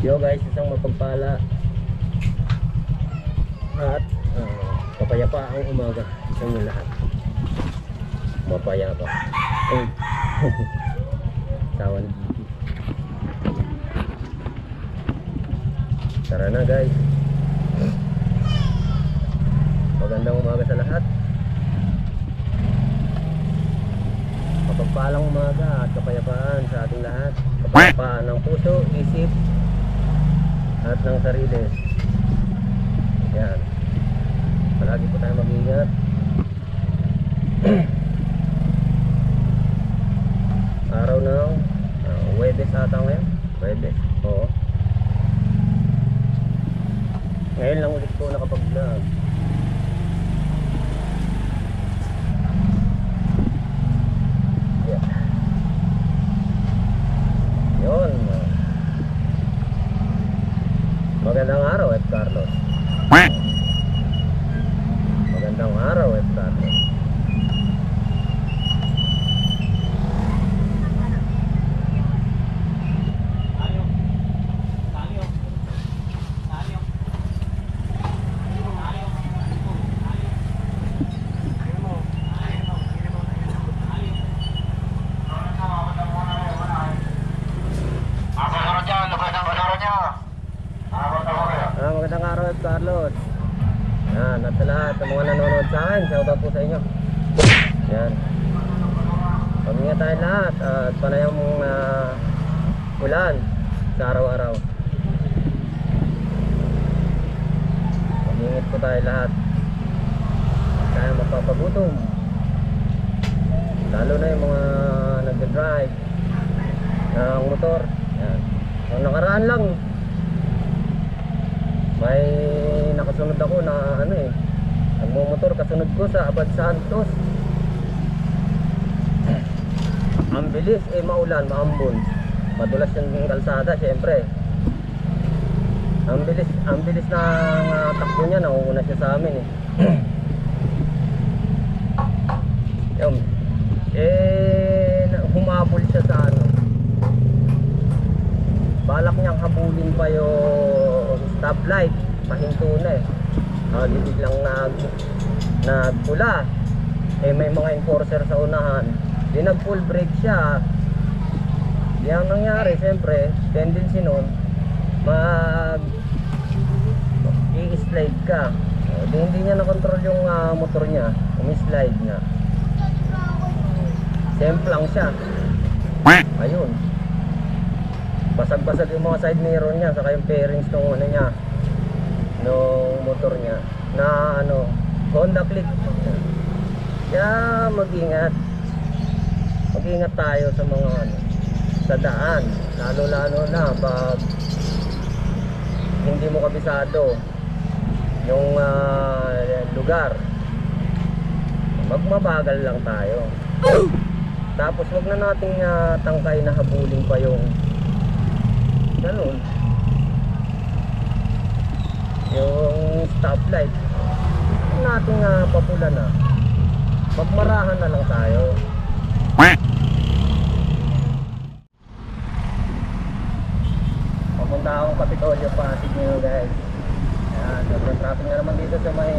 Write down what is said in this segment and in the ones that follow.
Yo guys, isang mapagpala at papayapaang umaga sa inyo lahat. Mapayapa. Ay. Tawa ni Gigi. Tara na guys. Magandang umaga sa lahat. Mapagpalang umaga at kapayapaan sa ating lahat. Kapayapaan ng puso, isip at ng sarili. Yan. Palagi po tayo mag-ingat. Araw ng Huwebes ata ngayon. Huwebes. Oo. Ngayon lang ulit po nakapag-vlog. Yeah. Yun. Magandang araw, F. Carlos. Magandang araw, F. Carlos. Magandang araw, F. Carlos. Yan, at sa lahat ng mga nanonood sa akin, shoutout po sa inyo. Yan. Pamingat tayo lahat at panayang ulan sa araw-araw. Pamingat po tayo lahat. Kaya magpapagutom. Lalo na yung mga nag-drive ng motor. Yan. Ang nakaraan lang, may nakasunod ako na nagmumotor kasunod ko sa Abad Santos. Ang bilis, maulan, maambon, madulas yung kalsada syempre. Ang bilis ng takbo niya, nauuna siya sa amin Yung, humabol siya sa balak niyang habulin pa yung stoplight, pahinto na biglang nagpula. May mga enforcer sa unahan, di nag full brake siya. Di ang nangyari, siyempre tendency nun i-slide ka. Di hindi niya na-control yung motor niya, umi-slide nga. Semplang siya. Ayun, basag-basag yung mga side mirror niya, saka yung fairings nung nung motor niya na Honda Click. Kaya mag-ingat tayo sa mga sa daan, lalo na pag hindi mo kabisado yung lugar. Magmabagal lang tayo. Tapos wag na nating tangkay na habulin pa yung ganun, yung stoplight. Kung natin papula na, magmarahan na lang tayo. Papunta akong Kapitolyo, Pasig ngayon guys. Ayan, sobrang traffic na naman dito sa may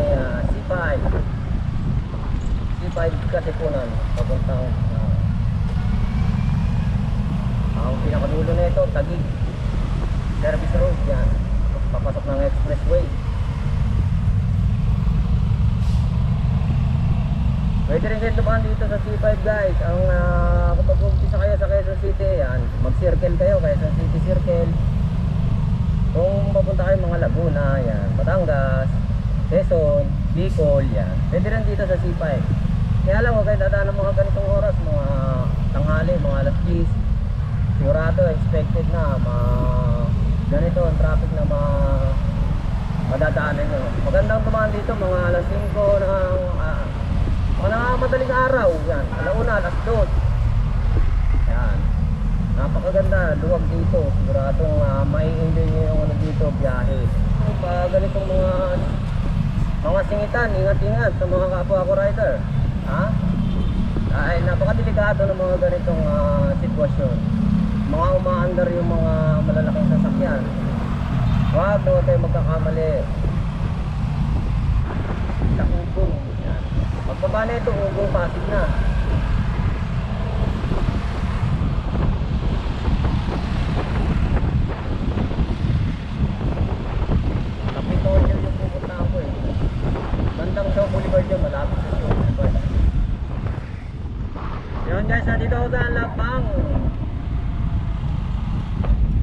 C5 Katipunan. Papunta ang pinakadulo na ito, Taguig Service Road. Yan, papasok ng expressway. Pwede rin kayo dumaan dito sa C5 guys. Kapag umpisa kayo sa Quezon City, yan, mag-circle kayo, Quezon City Circle. Kung papunta kayo mga Laguna, yan, Batangas, Quezon, Bicol, yan, pwede rin dito sa C5. Kaya lang, huwag kayo dadaan ng mga ganitong oras, mga tanghali, mga alas 10. Sigurado, expected na ganito ang traffic na madadaanan nyo. Magandang dumaan dito mga alas 5 ng mga madaling araw. Yan, alauna, alas 2. Yan, napakaganda, luwag dito. Siguradong mai-enjoy nyo yung dito, biyahe. Pag ganitong mga singitan, ingat-ingat sa mga kapwa ko rider. Ay napakadelikado ng mga ganitong sitwasyon. mga umaandar yung mga malalaking sasakyan, huwag naman tayo magkakamali sa ugong. Yan. Pagbaba na ito, ugong Pasig na. Kapitolyo yung pupunta ako eh. Bandang Shaw Boulevard yun, malapit sa Shaw Boulevard. Yun guys, nandito ako sa Alabang.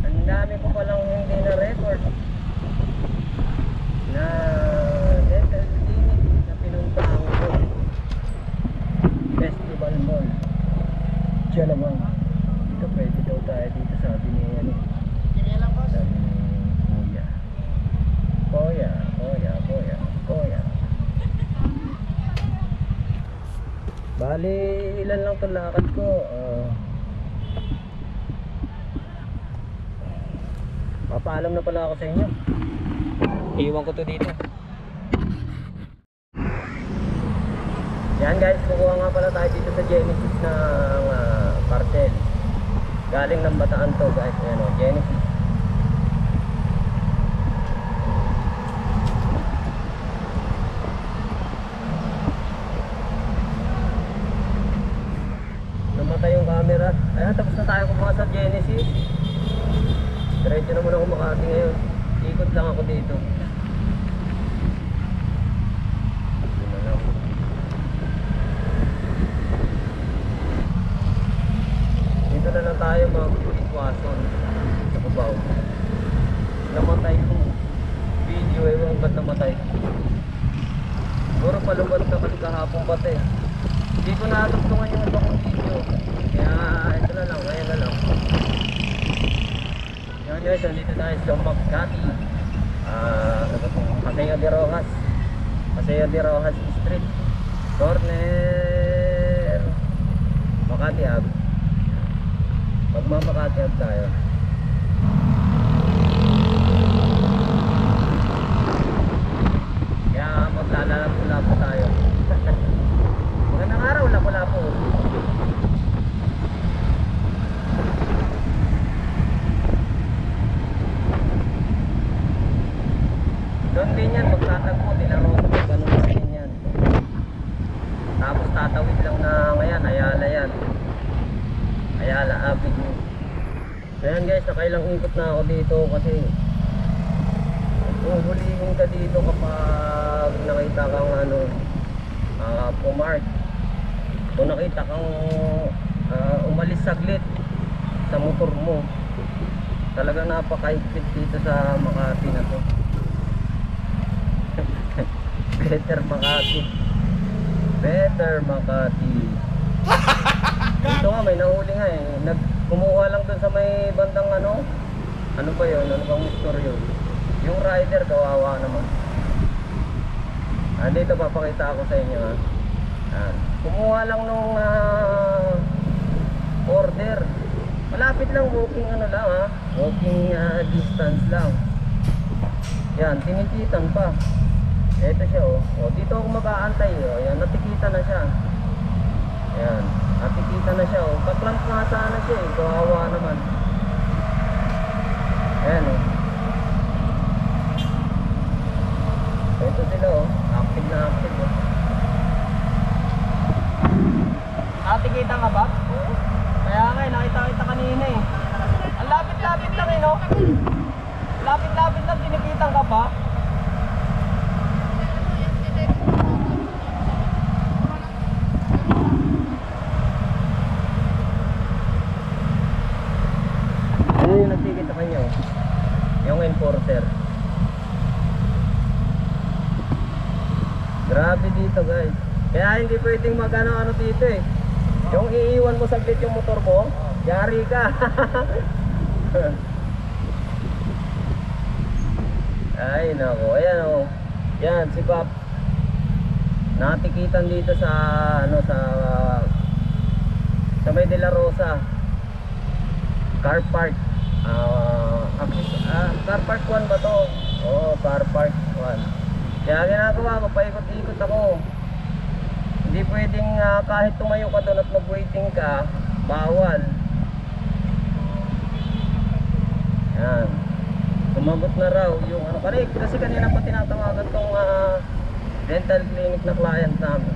Ang dami ko palang hindi na record na dental clinic na pinuntahan ko. Festival Mall Alabang. Dito pwede daw tayo dito, sabi ni ano, sabi ni Kuya. Bali, ilan lang itong lakad ko. Papaalam na pala ako sa inyo. Iwan ko to dito. Yan guys, kukuha nga pala tayo dito sa Genesis ng parcel. Galing ng Bataan to guys. Ayan o, Genesis. Namatay yung camera. Ayan, tapos na tayo kumuha sa Genesis. Diretso naman ako Makati ngayon. Ikot lang ako dito. Dito na lang tayo mag-iwason sa Cubao. Namatay yung video, ewan ba't namatay. Siguro palubad na kasi kahapong bate. Hindi ko natugtungan yung iba kong video. Kaya ito na lang, ngayon na lang. Yan guys, dito tayo sa Makati. Paseo de Rojas Street, corner Makati Ave. Magmamakati Ave tayo. Kaya maglalalapo tayo. Magandang araw, lapo-lapo. Doon din yan, magtatagpo, Dilarosa, ganun na din yan. Tapos tatawid lang na ngayon, Ayala yan. Ayala Avenue. So yan guys, nakailang ikot na ako dito kasi huhulihin ka dito kapag nakita kang ano, Pumart. Kung nakita kang umalis saglit sa motor mo, talagang napakahigpit dito sa Makati na to. Better Makati. Ito nga, may nahuli nga eh. Kumuha lang dun sa may bandang ano ba yun? Ano bang store yun? Yung rider, kawawa naman. Dito papakita ako sa inyo ha. Kumuha lang nung order. Malapit lang, walking ano lang ha. Walking distance lang. Yan, tinikitan pa. Ito siya oh. Dito ako mag-aantay oh. Yan, natikita na siya. Yan, natikita na siya oh. Kaklamp nga sana siya eh. Kawawa naman. Ayan oh. Ito sila oh. Active na active oh. Natikita nga ba? Oo. Kaya nga eh, nakita kanina eh. Ang lapit-lapit lang eh no? Lapit-lapit lang, tinikitan ka pa. Ano yung nagtikit sa kanya oh? Yung enforcer. Grabe dito guys. Kaya hindi pwedeng mag-ano dito eh. Yung iiwan mo saglit yung motor mo, yari ka. Ay nako, ayan oh. Yan si Pap. Natikitan dito sa ano sa may De La Rosa. Car park. Car park 1 ba to? Oh, car park 1. Kaya ginagawa, magpaikot-ikot ako. Hindi pwedeng kahit tumayo ka doon at mag-waiting ka, bawal. Yan. Sumabot na raw yung ano. Kasi kanina pa tinatawagan tong dental clinic na client namin.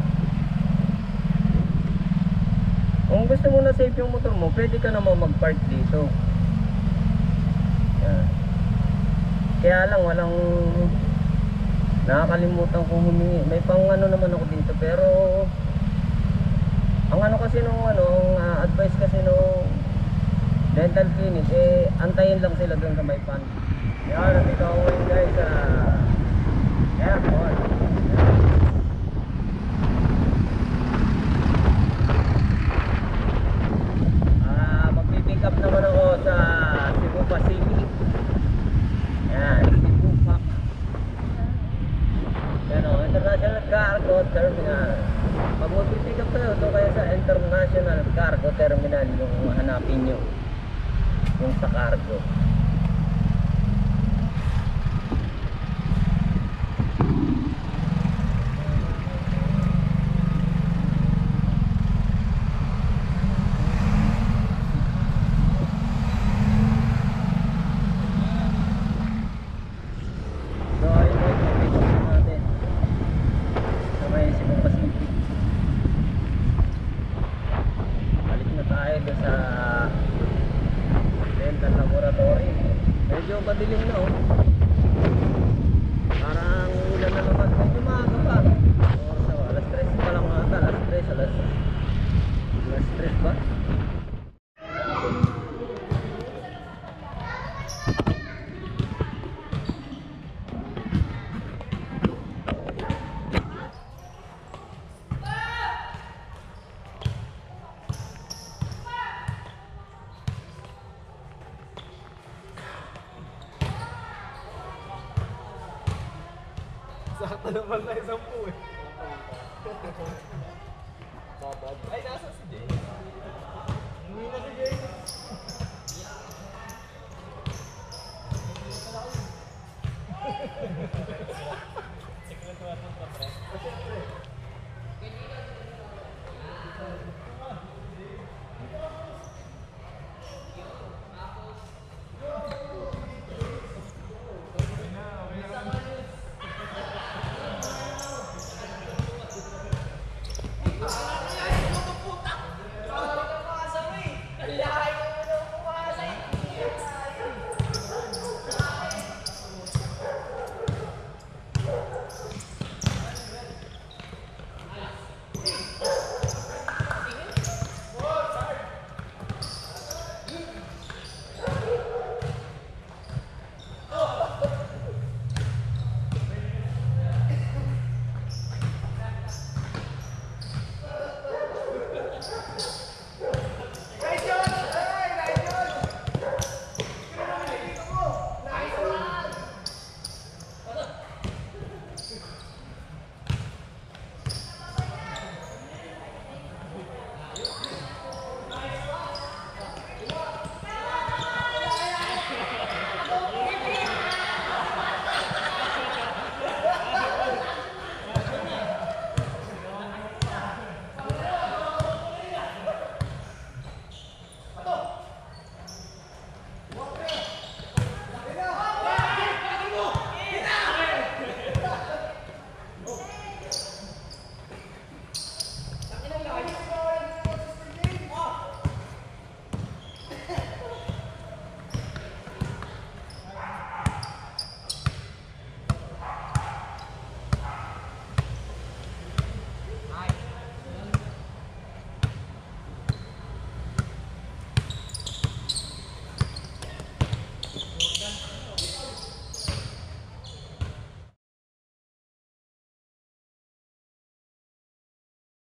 Kung gusto mo na safe yung motor mo, pwede ka naman mag-park dito. Yan. Kaya lang walang nakakalimutan kong humingi. May pang ano naman ako dito, pero ang ano kasi nung advice kasi nung dental clinic, antayin lang sila doon sa may pan. Yan, nandito ako ngayon guys sa airport. Magpipick up naman ako sa Cebu Pacific. Yan, Cebu Pac. Yan o, International Cargo Terminal. Pag magpipick up kayo, ito kayo sa International Cargo Terminal yung hanapin nyo. Yung sa cargo. Medyo madilim na oh. Parang ulan na naman. Medyo maaga pa. Alas 3 pa lang ata. Alas 3 ba? Sakto naman na isang po eh. Ay, nasa si Jay? Hindi na si Jay.